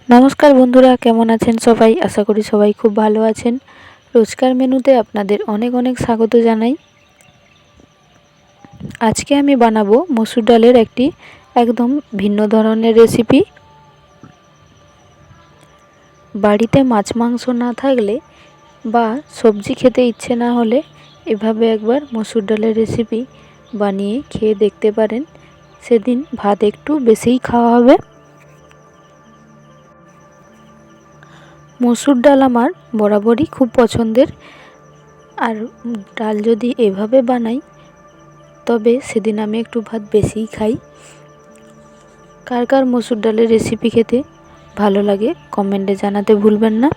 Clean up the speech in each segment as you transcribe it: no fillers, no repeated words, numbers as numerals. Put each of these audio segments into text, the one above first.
নমস্কার বন্ধুরা, কেমন আছেন সবাই? আশা করি সবাই খুব ভালো আছেন। রোজকার মেনুতে আপনাদের অনেক অনেক স্বাগত জানাই। আজকে আমি বানাবো মসুর ডালের একটি একদম ভিন্ন ধরনের রেসিপি। বাড়িতে মাছ মাংস না থাকলে বা সবজি খেতে ইচ্ছে না হলে এভাবে একবার মসুর ডালের রেসিপি বানিয়ে খেয়ে দেখতে পারেন। সেদিন ভাত একটু বেশিই খাওয়া হবে। মসুর ডাল আমার বরাবরই খুব পছন্দের, আর ডাল যদি এভাবে বানাই তবে সেদিন আমি একটু ভাত বেশিই খাই। কার কার মসুর ডালের রেসিপি খেতে ভালো লাগে কমেন্টে জানাতে ভুলবেন না।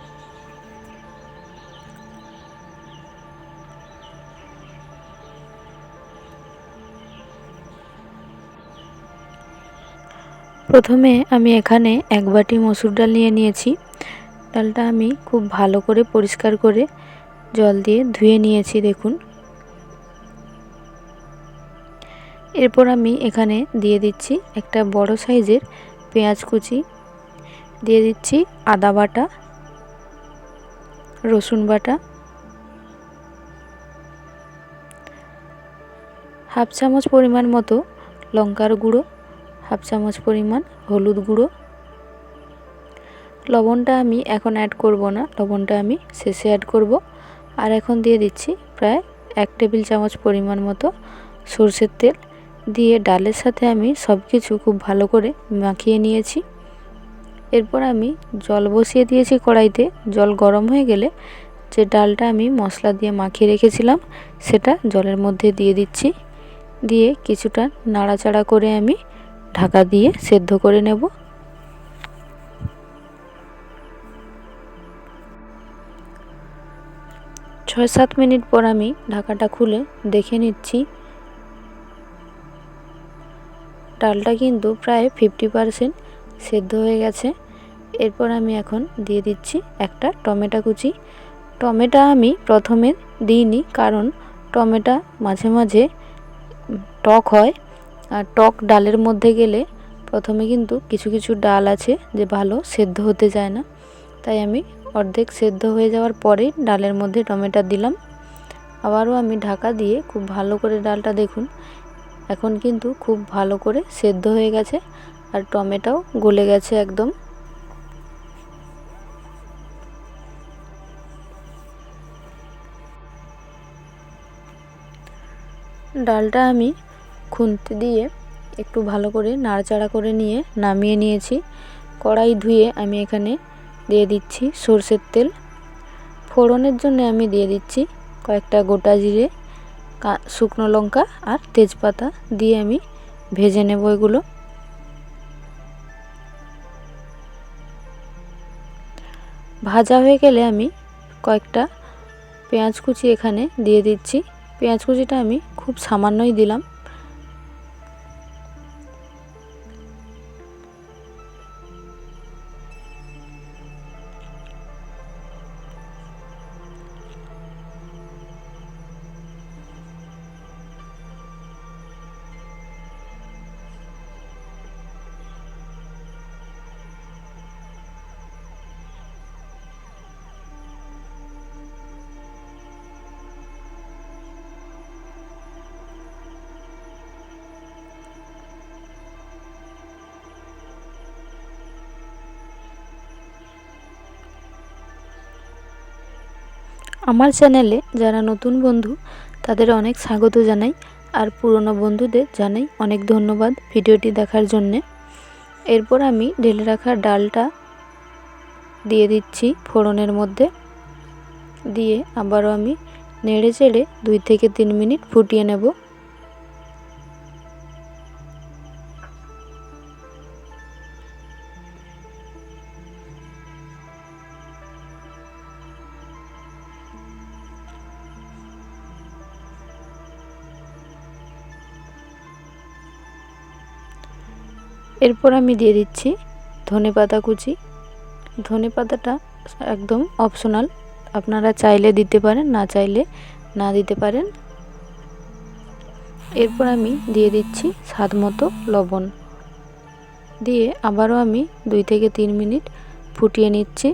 প্রথমে আমি এখানে এক বাটি মসুর ডাল নিয়ে নিয়েছি। ডালটা আমি খুব ভালো করে পরিষ্কার করে জল দিয়ে ধুয়ে নিয়েছি, দেখুন। এরপর আমি এখানে দিয়ে দিচ্ছি একটা বড় সাইজের পেঁয়াজ কুচি, দিয়ে দিচ্ছি আদা বাটা, রসুন বাটা, হাফ চামচ পরিমাণ মতো লঙ্কার গুঁড়ো, হাফ চামচ পরিমাণ হলুদ গুঁড়ো। লবণটা আমি এখন অ্যাড করব না, লবণটা আমি শেষে অ্যাড করব। আর এখন দিয়ে দিচ্ছি প্রায় 1 টেবিল চামচ পরিমাণ মতো সরষের তেল। দিয়ে ডালের সাথে আমি সব কিছু খুব ভালো করে মাখিয়ে নিয়েছি। এরপর আমি জল বসিয়ে দিয়েছি কড়াইতে। জল গরম হয়ে গেলে যে ডালটা আমি মশলা দিয়ে মাখিয়ে রেখেছিলাম সেটা জলের মধ্যে দিয়ে দিচ্ছি। দিয়ে কিছুটা নাড়াচাড়া করে আমি ঢাকা দিয়ে সেদ্ধ করে নেব। ছয় 7 মিনিট পর আমি ঢাকাটা খুলে দেখে নিচ্ছি। ডালটা কিন্তু প্রায় 50% সেদ্ধ হয়ে গেছে। এরপর আমি এখন দিয়ে দিচ্ছি একটা টমেটো কুচি। টমেটো আমি প্রথমে দিইনি, কারণ টমেটো মাঝে মাঝে টক হয়, আর টক ডালের মধ্যে গেলে প্রথমে কিন্তু কিছু কিছু ডাল আছে যে ভালো সেদ্ধ হতে যায় না। তাই আমি অর্ধেক সেদ্ধ হয়ে যাওয়ার পরেই ডালের মধ্যে টমেটো দিলাম। আবারও আমি ঢাকা দিয়ে খুব ভালো করে ডালটা, দেখুন, এখন কিন্তু খুব ভালো করে সেদ্ধ হয়ে গেছে আর টমেটোও গলে গেছে একদম। ডালটা আমি খুন্তি দিয়ে একটু ভালো করে নাড়াচাড়া করে নিয়ে নামিয়ে নিয়েছি। কড়াই ধুয়ে আমি এখানে দিয়ে দিচ্ছি সরষের তেল। ফোড়নের জন্য আমি দিয়ে দিচ্ছি কয়েকটা গোটা জিরে, শুকনো লঙ্কা আর তেজপাতা দিয়ে আমি ভেজে নেব এগুলো। ভাজা হয়ে গেলে আমি কয়েকটা পেঁয়াজ কুচি এখানে দিয়ে দিচ্ছি। পেঁয়াজ কুচিটা আমি খুব সামান্যই দিলাম। আমার চ্যানেলে যারা নতুন বন্ধু তাদের অনেক স্বাগত জানাই, আর পুরনো বন্ধুদের জানাই অনেক ধন্যবাদ ভিডিওটি দেখার জন্যে। এরপর আমি ঢেলে রাখা ডালটা দিয়ে দিচ্ছি ফোড়নের মধ্যে। দিয়ে আবারও আমি নেড়ে চেড়ে 2 থেকে 3 মিনিট ফুটিয়ে নেব। এরপর আমি দিয়ে দিচ্ছি ধনেপাতা কুচি। ধনেপাতাটা একদম অপশনাল, আপনারা চাইলে দিতে পারেন, না চাইলে না দিতে পারেন। এরপর আমি দিয়ে দিচ্ছি স্বাদ মতো লবণ। দিয়ে আবারও আমি 2 থেকে 3 মিনিট ফুটিয়ে নিচ্ছি।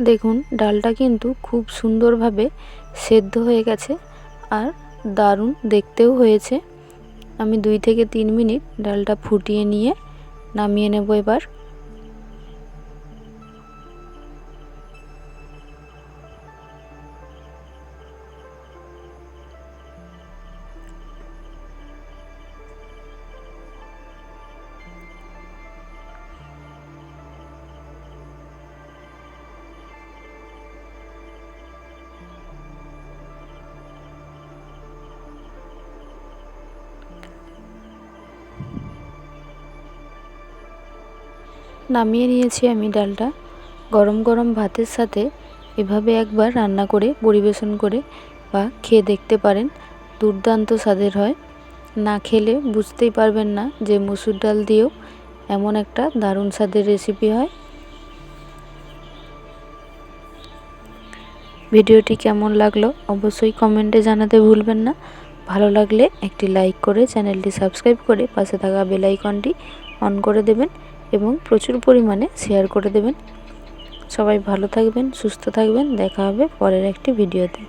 দেখুন ডালটা কিন্তু খুব সুন্দরভাবে সেদ্ধ হয়ে গেছে আর দারুণ দেখতেও হয়েছে। আমি 2 থেকে 3 মিনিট ডালটা ফুটিয়ে নিয়ে নামিয়ে নেব এবার। নামিয়ে নিয়েছি আমি ডালটা। গরম গরম ভাতের সাথে এভাবে একবার রান্না করে পরিবেশন করে বা খেয়ে দেখতে পারেন, দুর্দান্ত স্বাদের হয়। না খেলে বুঝতেই পারবেন না যে মসুর ডাল দিয়েও এমন একটা দারুণ স্বাদের রেসিপি হয়। ভিডিওটি কেমন লাগলো অবশ্যই কমেন্টে জানাতে ভুলবেন না। ভালো লাগলে একটি লাইক করে চ্যানেলটি সাবস্ক্রাইব করে পাশে থাকা বেল আইকনটি অন করে দেবেন এবং প্রচুর পরিমাণে শেয়ার করে দেবেন। সবাই ভালো থাকবেন, সুস্থ থাকবেন। দেখা হবে পরের একটি ভিডিওতে।